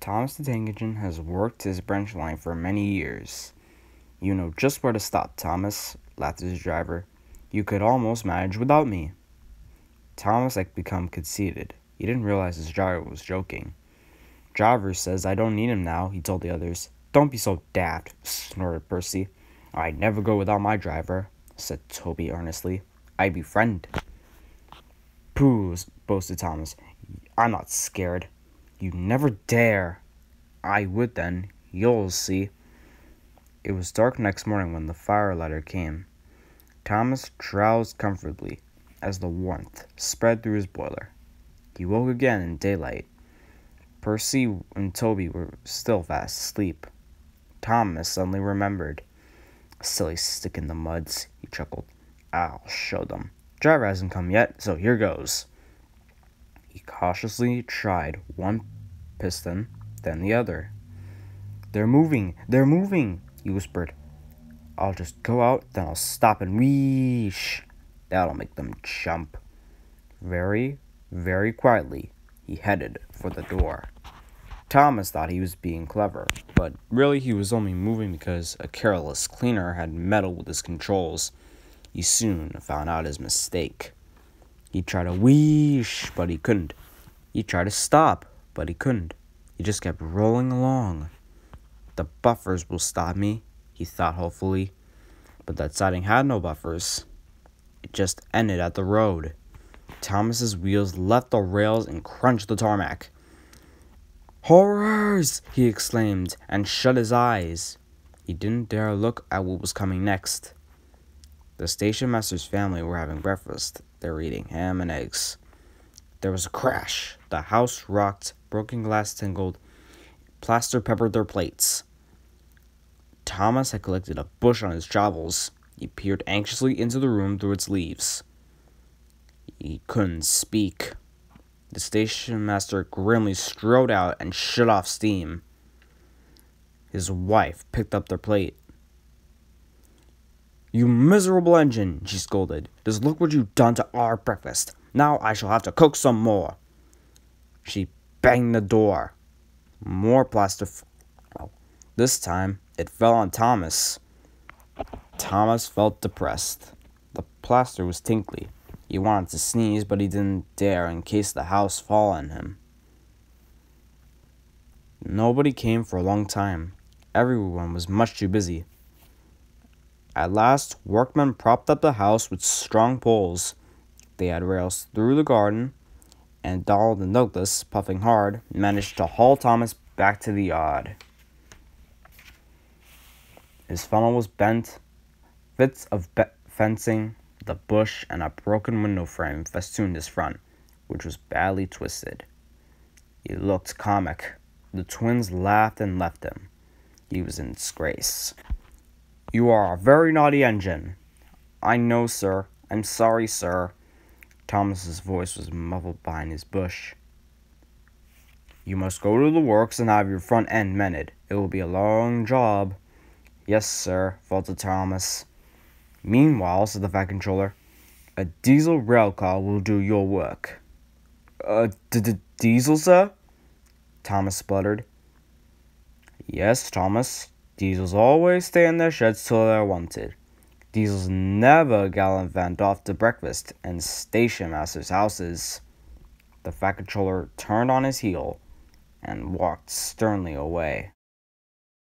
Thomas the Tank Engine has worked his branch line for many years. You know just where to stop, Thomas, laughed his driver. You could almost manage without me. Thomas had become conceited. He didn't realize his driver was joking. Driver says I don't need him now, he told the others. Don't be so daft, snorted Percy. I'd never go without my driver, said Toby earnestly. I'd be friend. Pooh, boasted Thomas. I'm not scared. You never dare. I would then. You'll see. It was dark next morning when the firelighter came. Thomas drowsed comfortably as the warmth spread through his boiler. He woke again in daylight. Percy and Toby were still fast asleep. Thomas suddenly remembered. Silly stick in the muds, he chuckled. I'll show them. Driver hasn't come yet, so here goes. He cautiously tried one piston, then the other. They're moving, he whispered. I'll just go out, then I'll stop and wheesh. That'll make them jump. Very, very quietly, he headed for the door. Thomas thought he was being clever, but really he was only moving because a careless cleaner had meddled with his controls. He soon found out his mistake. He tried to wheesh, but he couldn't. He tried to stop, but he couldn't. He just kept rolling along. The buffers will stop me, he thought hopefully. But that siding had no buffers. It just ended at the road. Thomas's wheels left the rails and crunched the tarmac. Horrors! He exclaimed, and shut his eyes. He didn't dare look at what was coming next. The station master's family were having breakfast. They were eating ham and eggs. There was a crash. The house rocked, broken glass tinkled, plaster peppered their plates. Thomas had collected a bush on his travels. He peered anxiously into the room through its leaves. He couldn't speak. The station master grimly strode out and shut off steam. His wife picked up their plate. You miserable engine, she scolded. Just look what you've done to our breakfast. Now I shall have to cook some more. She banged the door. More plaster fell. This time, it fell on Thomas. Thomas felt depressed. The plaster was tinkly. He wanted to sneeze, but he didn't dare in case the house fell on him. Nobody came for a long time. Everyone was much too busy. At last, workmen propped up the house with strong poles. They had rails through the garden, and Donald and Douglas, puffing hard, managed to haul Thomas back to the yard. His funnel was bent. Bits of fencing, the bush, and a broken window frame festooned his front, which was badly twisted. He looked comic. The twins laughed and left him. He was in disgrace. You are a very naughty engine. I know, sir. I'm sorry, sir. Thomas's voice was muffled behind his bush. You must go to the works and have your front end mended. It will be a long job. Yes, sir, faltered Thomas. Meanwhile, said the Fat Controller, a diesel rail car will do your work. Diesel, sir? Thomas spluttered. Yes, Thomas. Diesels always stay in their sheds till they're wanted. Diesels never gallivant off to breakfast in station masters' houses. The Fat Controller turned on his heel and walked sternly away.